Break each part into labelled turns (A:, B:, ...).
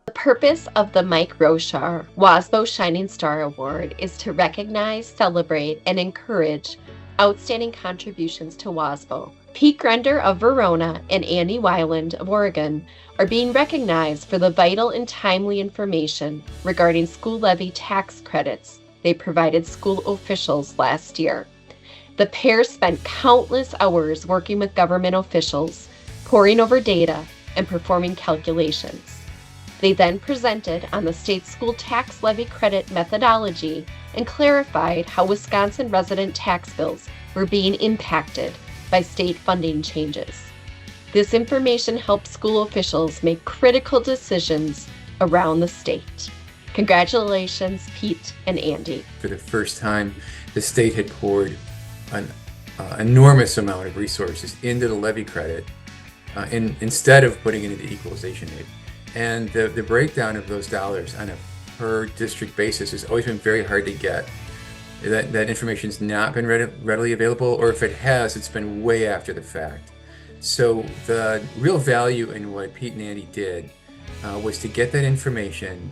A: The purpose of the Mike Roshar WASBO Shining Star Award is to recognize, celebrate, and encourage outstanding contributions to WASBO. Pete Grender of Verona and Andy Weiland of Oregon are being recognized for the vital and timely information regarding school levy tax credits they provided school officials last year. The pair spent countless hours working with government officials, poring over data, and performing calculations. They then presented on the state school tax levy credit methodology and clarified how Wisconsin resident tax bills were being impacted by state funding changes. This information helps school officials make critical decisions around the state. Congratulations, Pete and Andy.
B: For the first time, the state had poured an enormous amount of resources into the levy credit instead of putting it into equalization aid. And the breakdown of those dollars on a per district basis has always been very hard to get. That information's not been readily available, or if it has, it's been way after the fact. So the real value in what Pete and Andy did was to get that information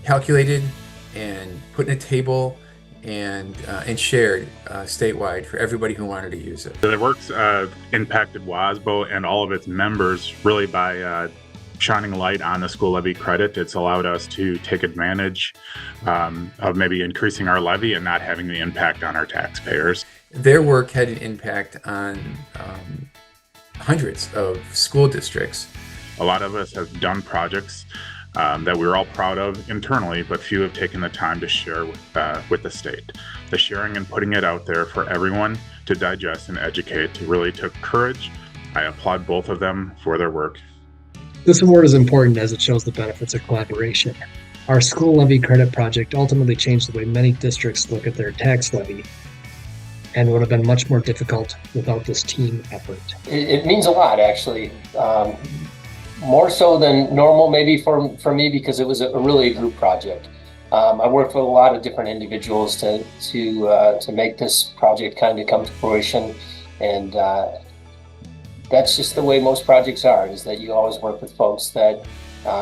B: calculated and put in a table and shared statewide for everybody who wanted to use it.
C: The work's impacted WASBO and all of its members really by shining light on the school levy credit. It's allowed us to take advantage of maybe increasing our levy and not having the impact on our taxpayers.
B: Their work had an impact on hundreds of school districts.
C: A lot of us have done projects that we're all proud of internally, but few have taken the time to share with the state. The sharing and putting it out there for everyone to digest and educate really took courage. I applaud both of them for their work.
D: This award is important as it shows the benefits of collaboration. Our school levy credit project ultimately changed the way many districts look at their tax levy and would have been much more difficult without this team effort.
E: It means a lot, actually. More so than normal maybe for me, because it was really a group project. I worked with a lot of different individuals to make this project kind of come to fruition, and that's just the way most projects are, is that you always work with folks that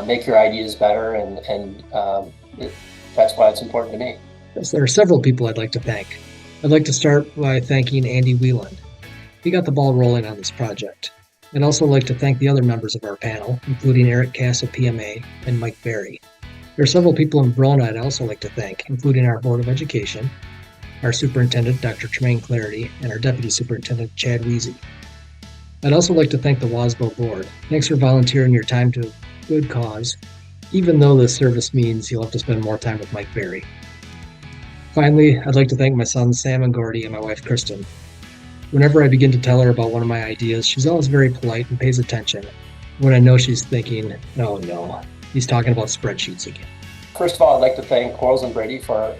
E: make your ideas better, and that's why it's important to me.
D: Yes, there are several people I'd like to thank. I'd like to start by thanking Andy Weiland. He got the ball rolling on this project. I'd also like to thank the other members of our panel, including Eric Cass of PMA and Mike Berry. There are several people in Verona I'd also like to thank, including our Board of Education, our Superintendent, Dr. Tremaine Clarity, and our Deputy Superintendent, Chad Weezy. I'd also like to thank the WASBO Board. Thanks for volunteering your time to a good cause, even though this service means you'll have to spend more time with Mike Berry. Finally, I'd like to thank my sons Sam and Gordy and my wife Kristen. Whenever I begin to tell her about one of my ideas, she's always very polite and pays attention. When I know she's thinking, oh no, he's talking about spreadsheets again.
E: First of all, I'd like to thank Quarles and Brady for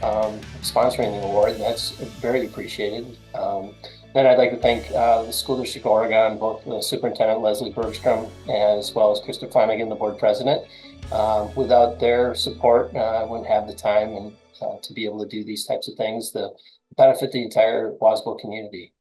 E: sponsoring the award. That's very appreciated. Then I'd like to thank the School District of Oregon, both the Superintendent Leslie Bergstrom as well as Krista Flanagan, the Board President. Without their support, I wouldn't have the time and to be able to do these types of things that benefit the entire WASBO community.